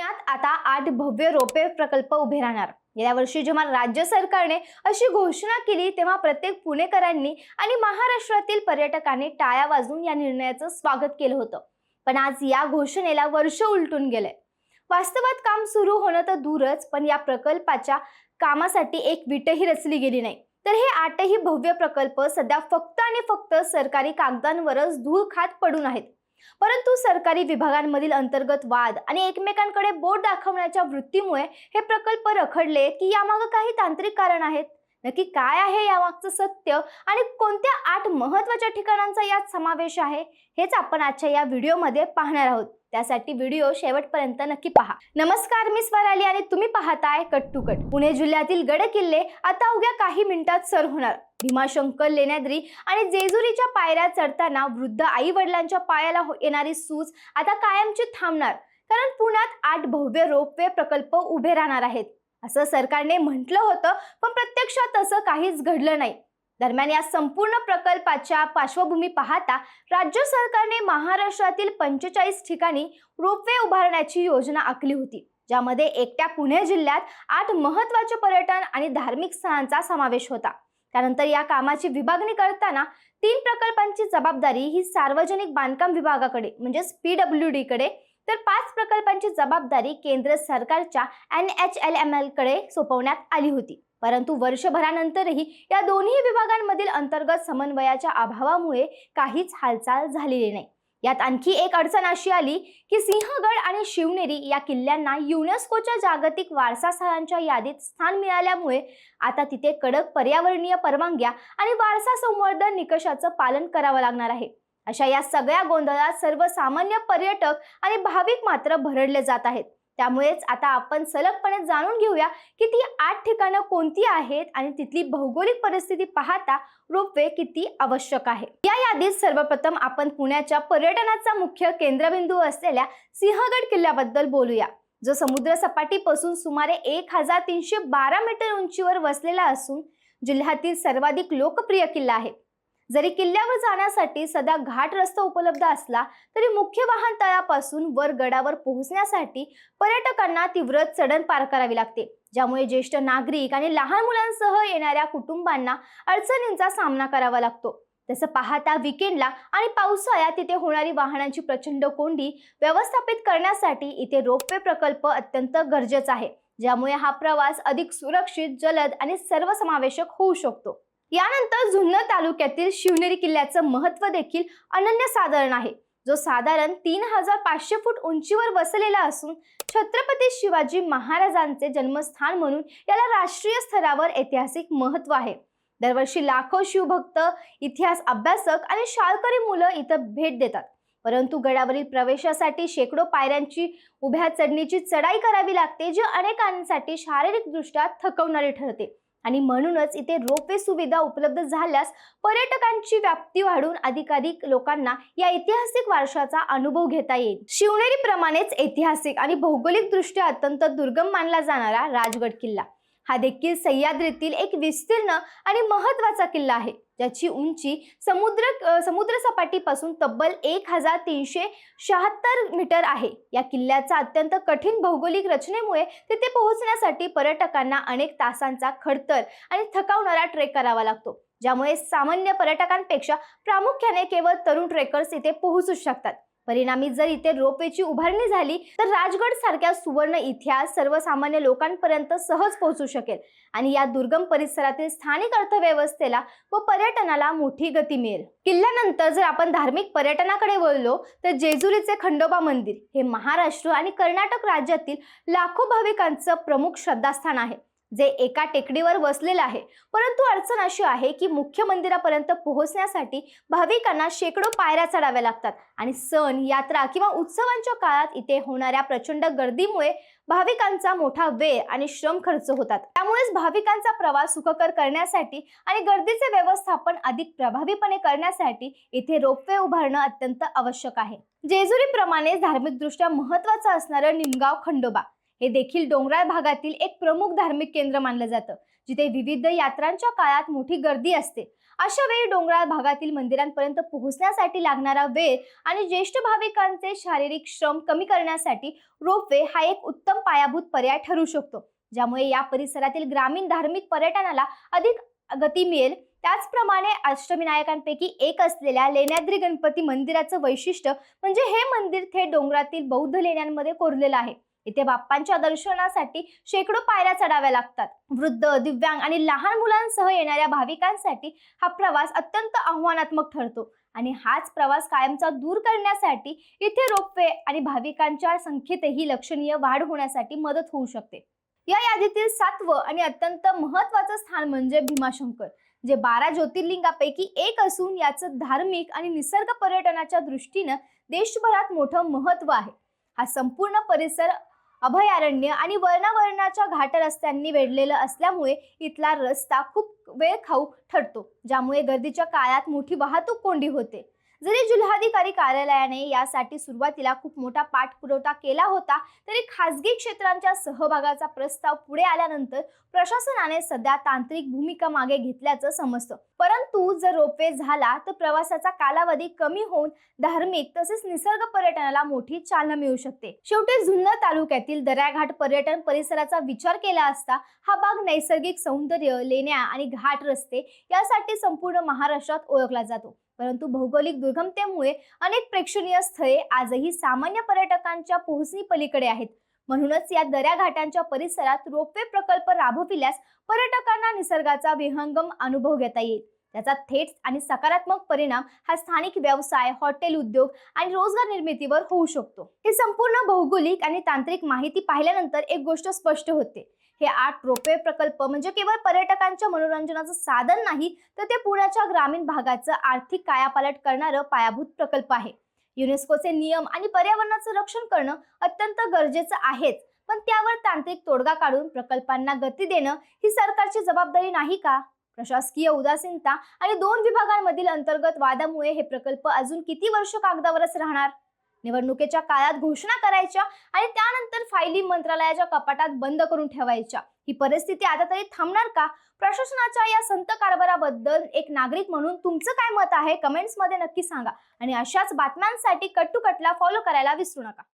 पुण्यात आता 8 भव्य रोपवे प्रकल्प उभे राहणार। गेल्या वर्षी जेव्हा राज्य सरकारने अशी घोषणा केली तेव्हा प्रत्येक पुणेकरांनी आणि महाराष्ट्रातील पर्यटकांनी टाळ्या वाजवून या निर्णयाचं स्वागत केलं होतं। पण आज या घोषणेला वर्ष उलटून गेले। वास्तवात काम सुरू होणं तर दूरच, पण या प्रकल्पाच्या कामासाठी एक विटही रचली गेली नाही। तर हे 8ही भव्य प्रकल्प सध्या फक्त आणि फक्त सरकारी कागदांवरच धूळ खात पडून आहेत। परंतु सरकारी विभागांमधील अंतर्गत वाद आणि एकमेकांकडे बोट दाखवण्याच्या वृत्तीमुळे हे प्रकल्प रखडले की यामागे काही तांत्रिक कारण आहेत। नक्की काय आहे यामागचं सत्य आणि कोणत्या 8 महत्त्वाच्या ठिकाणांचा यात समावेश आहे हेच आपण आजच्या या व्हिडिओमध्ये पाहणार आहोत। त्यासाठी व्हिडिओ शेवटपर्यंत नक्की पहा। नमस्कार, मी स्वराली आणि तुम्ही पाहताय कट टू कट। पुणे जिल्ह्यातील गड किल्ले आता अवघ्या काही मिनिटात सर होणार। भीमाशंकर, लेण्याद्री आणि जेजुरीच्या पायऱ्या चढताना वृद्ध आई वडिलांच्या पायाला येणारी सूज आता कायमची थांबणार, कारण पुण्यात 8 भव्य रोपवे प्रकल्प उभे राहणार आहेत असं सरकारने म्हटलं होतं, पण प्रत्यक्षात तसं काहीच घडलं नाही। दरम्यान या संपूर्ण प्रकल्पाच्या पार्श्वभूमी पाहता राज्य सरकारने महाराष्ट्रातील 45 ठिकाणी रोपवे उभारण्याची योजना आखली होती, ज्यामध्ये एकट्या पुणे जिल्ह्यात 8 महत्त्वाचे पर्यटन आणि धार्मिक स्थळांचा समावेश होता। त्यानंतर या कामाची विभागणी करताना 3 प्रकल्पांची जबाबदारी ही सार्वजनिक बांधकाम विभागाकडे म्हणजेच PWD कडे, तर 5 प्रकल्पांची जबाबदारी केंद्र सरकारच्या NHLML कडे सोपवण्यात आली होती। परंतु वर्षभरानंतरही या दोन्ही विभागांमधील अंतर्गत समन्वयाच्या अभावामुळे काहीच हालचाल झालेली नाही। यात आणखी एक अडचण अशी आली की सिंहगड आणि शिवनेरी या किल्ल्यांना युनेस्कोच्या जागतिक वारसा स्थळांच्या यादीत स्थान मिळाल्यामुळे आता तिथे कडक पर्यावरणीय परवानग्या आणि वारसा संवर्धन निकषाचं पालन करावं लागणार आहे। अशा या सगळ्या गोंधळात सर्वसामान्य पर्यटक आणि भाविक मात्र भरडले जात आहेत। त्यामुळेच आता आपण सलगपणे जाणून घेऊया की ती 8 ठिकाणं कोणती आहेत आणि तिथली भौगोलिक परिस्थिती पाहता रोपवे किती आवश्यक आहे। या यादीत सर्वप्रथम आपण पुण्याच्या पर्यटनाचा मुख्य केंद्रबिंदू असलेल्या सिंहगड किल्ल्याबद्दल बोलूया, जो समुद्र सपाटीपासून सुमारे 1312 मीटर उंचीवर वसलेला असून जिल्ह्यातील सर्वाधिक लोकप्रिय किल्ला आहे। जरी किल्ल्यावर जाण्यासाठी सध्या घाट रस्ता उपलब्ध असला तरी मुख्य वाहन तळापासून वर गडावर पोहोचण्यासाठी पर्यटकांना तीव्र चढण पार करावी लागते, ज्यामुळे ज्येष्ठ नागरिक आणि लहान मुलांसह येणाऱ्या कुटुंबांना अडचणींचा सामना करावा लागतो। तसं पाहता वीकेंडला आणि पावसाळ्यात तिथे होणारी वाहनांची प्रचंड कोंडी व्यवस्थापित करण्यासाठी इथे रोपवे प्रकल्प अत्यंत गरजेचा आहे, ज्यामुळे हा प्रवास अधिक सुरक्षित, जलद आणि सर्वसमावेशक होऊ शकतो। यानंतर जुन्नर तालुक्यातील शिवनेरी किल्ल्याचं महत्त्व देखील अनन्यसाधारण आहे, जो साधारण 3500 फूट उंचीवर वसलेला असून छत्रपती शिवाजी महाराजांचे जन्मस्थान म्हणून याला राष्ट्रीय स्तरावर ऐतिहासिक महत्त्व आहे। दरवर्षी लाखो शिवभक्त, इतिहास अभ्यासक आणि शाळकरी मुलं इथं भेट देतात। परंतु गडावरील प्रवेशासाठी शेकडो पायऱ्यांची उभ्या चढणीची चढाई करावी लागते, जी अनेकांसाठी शारीरिकदृष्ट्या थकवणारी ठरते। आणि म्हणूनच इथे रोपवे सुविधा उपलब्ध झाल्यास पर्यटकांची व्याप्ती वाढून अधिकाधिक लोकांना या ऐतिहासिक वारशाचा अनुभव घेता येईल। शिवनेरी प्रमाणेच ऐतिहासिक आणि भौगोलिक दृष्ट्या अत्यंत दुर्गम मानला जाणारा राजगड किल्ला हा देखील सह्याद्रीतील एक विस्तीर्ण आणि महत्त्वाचा किल्ला आहे, ज्याची उंची समुद्र सपाटीपासून तब्बल 1376 मीटर आहे। या किल्ल्याचा अत्यंत कठीण भौगोलिक रचनेमुळे तिथे पोहोचण्यासाठी पर्यटकांना अनेक तासांचा खडतर आणि थकावणारा ट्रेक करावा लागतो, ज्यामुळे सामान्य पर्यटकांपेक्षा प्रामुख्याने केवळ तरुण ट्रेकर्स इथे पोहोचू शकतात। परिणामी जर इथे रोपवेची उभारणी झाली तर राजगड सारख्या सुवर्ण इतिहास सर्वसामान्य लोकांपर्यंत सहज पोहोचू शकेल आणि या दुर्गम परिसरातील स्थानिक अर्थव्यवस्थेला व पर्यटनाला मोठी गती मिळेल। किल्ल्यानंतर जर आपण धार्मिक पर्यटनाकडे वळलो तर जेजुरीचे खंडोबा मंदिर हे महाराष्ट्र आणि कर्नाटक राज्यातील लाखो भाविकांचं प्रमुख श्रद्धास्थान आहे, जे एका टेकडीवर वसलेलं आहे। परंतु अडचण अशी आहे की मुख्य मंदिरापर्यंत पोहोचण्यासाठी भाविकांना शेकडो पायऱ्या चढाव्या लागतात आणि सण, यात्रा किंवा उत्सवांच्या काळात इथे होणाऱ्या प्रचंड गर्दीमुळे भाविकांचा मोठा वेळ आणि श्रम खर्च होतात। त्यामुळेच भाविकांचा प्रवास सुखकर करण्यासाठी आणि गर्दीचे व्यवस्थापन अधिक प्रभावीपणे करण्यासाठी इथे रोपवे उभारणं अत्यंत आवश्यक आहे। जेजुरीप्रमाणे धार्मिकदृष्ट्या महत्त्वाचं असणारं निमगाव खंडोबा हे देखील डोंगराळ भागातील एक प्रमुख धार्मिक केंद्र मानलं जातं, जिथे विविध यात्रांच्या काळात मोठी गर्दी असते। अशा वेळी डोंगराळ भागातील मंदिरांपर्यंत पोहोचण्यासाठी लागणारा वेळ आणि ज्येष्ठ भाविकांचे शारीरिक श्रम कमी करण्यासाठी रोपवे हा एक उत्तम पायाभूत पर्याय ठरू शकतो, ज्यामुळे या परिसरातील ग्रामीण धार्मिक पर्यटनाला अधिक गती मिळेल. त्याचप्रमाणे अष्टविनायकांपैकी एक असलेल्या लेण्याद्री गणपती मंदिराचं वैशिष्ट्य म्हणजे हे मंदिर थेट डोंगरातील बौद्ध लेण्यांमध्ये कोरलेलं आहे. इथे बाप्पांच्या दर्शनासाठी शेकडो पायऱ्या चढाव्या लागतात. वृद्ध, दिव्यांग आणि लहान मुलांसह येणाऱ्या भाविकांसाठी हा प्रवास अत्यंत आव्हानात्मक ठरतो आणि हाच प्रवास कायमचा दूर करण्यासाठी इथे रोपवे आणि भाविकांच्या संख्येतही लक्षणीय वाढ होण्यासाठी मदत होऊ शकते. या यादीतील 7वं आणि अत्यंत महत्त्वाचं स्थान म्हणजे भीमाशंकर, जे 12 ज्योतिर्लिंगापैकी एक असून याचं धार्मिक आणि निसर्ग पर्यटनाच्या दृष्टीनं देशभरात मोठं महत्त्व आहे. हा संपूर्ण परिसर अभयारण्य आणि वर्णावरणाच्या घाट रस्त्यांनी वेढलेला असल्यामुळे इथला रस्ता खूप वेळ खाऊ ठरतो, ज्यामुळे गर्दीच्या काळात मोठी वाहतूक कोंडी होते. जरी जिल्हाधिकारी कार्यालयाने यासाठी सुरुवातीला खूप मोठा पाठपुरावा केला होता, तरी खासगी क्षेत्रांच्या सहभागाचा प्रस्ताव पुढे आल्यानंतर प्रशासनाने सध्या तांत्रिक भूमिका मागे घेतल्याचं समजतं. परंतु जर रोपवे झाला तर प्रवासाचा कालावधी कमी होऊन धार्मिक तसेच निसर्ग पर्यटनाला मोठी चालना मिळू शकते. शेवटी जुन्नर तालुक्यातील दर्याघाट पर्यटन परिसराचा विचार केला असता हा भाग नैसर्गिक सौंदर्य, लेण्या आणि घाट रस्ते यासाठी संपूर्ण महाराष्ट्रात ओळखला जातो. परंतु भौगोलिक दुर्गमतेमुळे अनेक प्रेक्षणीय स्थळे आजही सामान्य पर्यटकांच्या पोहोचणी पलीकडे आहेत. म्हणूनच या दर्याघाटांच्या परिसरात रोपवे प्रकल्प राबविल्यास पर्यटकांना निसर्गाचा विहंगम अनुभव घेता येईल. त्याचा थेट आणि सकारात्मक परिणाम हा स्थानिक व्यवसाय, हॉटेल उद्योग आणि रोजगार निर्मितीवर होऊ शकतो. हे संपूर्ण भौगोलिक आणि तांत्रिक माहिती पाहिल्यानंतर एक गोष्ट स्पष्ट होते. हे 8 रोपवे प्रकल्प म्हणजे केवळ पर्यटकांच्या मनोरंजनाचं साधन नाही, तर ते पुण्याच्या ग्रामीण भागाचं आर्थिक कायापालट करणारं पायाभूत प्रकल्प आहे. युनेस्कोचे नियम आणि पर्यावरणाचं रक्षण करणं अत्यंत गरजेचं आहेच, पण त्यावर तांत्रिक तोडगा काढून प्रकल्पांना गती देणं ही सरकारची जबाबदारी नाही का? प्रशासकीय उदासीनता आणि 2 विभागांमधील अंतर्गत वादामुळे हे प्रकल्प अजून किती वर्ष कागदावरच राहणार? निवडणुकीच्या काळात घोषणा करायच्या आणि त्यानंतर फायली मंत्रालयाच्या कपाटात बंद करून ठेवायच्या. ही परिस्थिती आता तरी थांबणार का? प्रशासनाच्या या संत कारभाराबद्दल एक नागरिक म्हणून तुमचं काय मत आहे? कमेंट्समध्ये नक्की सांगा आणि अशाच बातम्यांसाठी कट टू कटला फॉलो करायला विसरू नका.